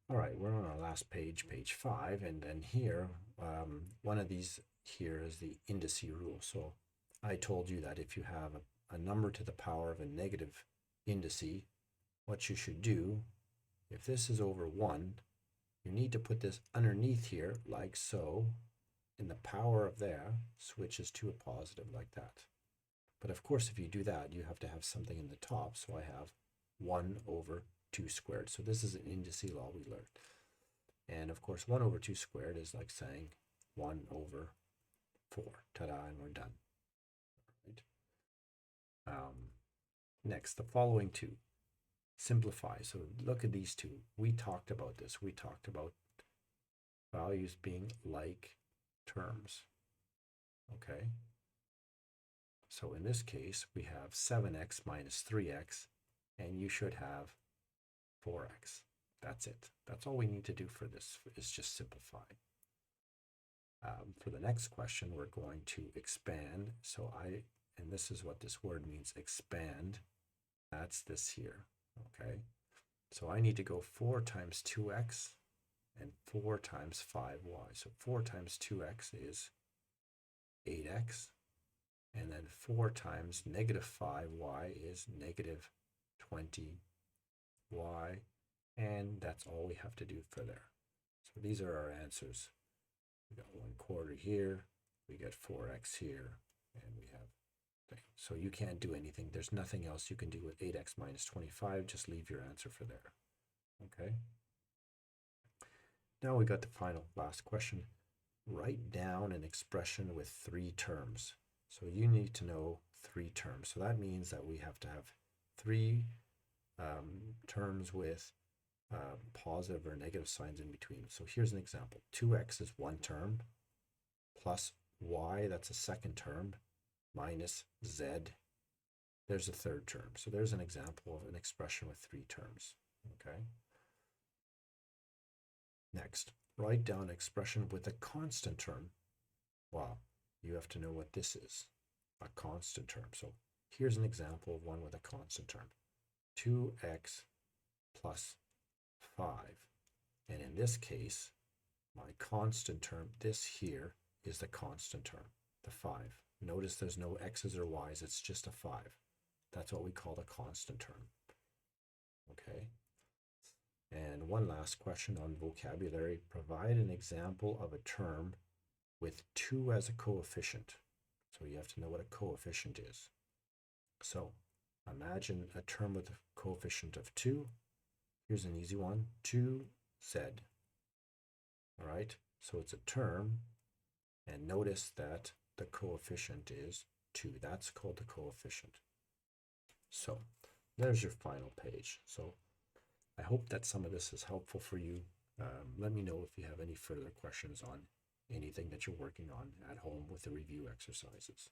All right, we're on our last page, page 5, and then here, one of these here is the indice rule. So I told you that if you have a number to the power of a negative indice, what you should do, if this is over 1, you need to put this underneath here, like so, and the power of there switches to a positive like that. But of course, if you do that, you have to have something in the top. So I have 1 over 2 squared. So this is an indice law we learned. And of course, 1 over 2 squared is like saying 1 over 4. Ta-da, and we're done. Right? Next, the following two. Simplify. So look at these two. We talked about this. We talked about values being like terms. Okay. So in this case, we have 7x minus 3x, and you should have 4x. That's it. That's all we need to do for this, is just simplify. For the next question, we're going to expand. So and this is what this word means, expand. That's this here, okay? So I need to go 4 times 2x and 4 times 5y. So 4 times 2x is 8x. And then 4 times negative 5y is negative 20y. And that's all we have to do for there. So these are our answers. We got 1/4 here, we get 4x here, and we have, so you can't do anything. There's nothing else you can do with 8x minus 25. Just leave your answer for there. Okay. Now we got the last question. Write down an expression with 3 terms. So you need to know 3 terms. So that means that we have to have 3 terms with positive or negative signs in between. So here's an example. 2x is 1 term, plus y, that's a 2nd term, minus z, there's a 3rd term. So there's an example of an expression with 3 terms. Okay. Next, write down an expression with a constant term. Wow, you have to know what this is, a constant term. So here's an example of one with a constant term. 2x plus 5. And in this case, my constant term, this here, is the constant term, the 5. Notice there's no x's or y's, it's just a 5. That's what we call the constant term. Okay. And one last question on vocabulary. Provide an example of a term with 2 as a coefficient. So you have to know what a coefficient is. So imagine a term with a coefficient of 2. Here's an easy one, 2z. All right, so it's a term, and notice that the coefficient is 2. That's called the coefficient. So there's your final page. So I hope that some of this is helpful for you. Let me know if you have any further questions on anything that you're working on at home with the review exercises.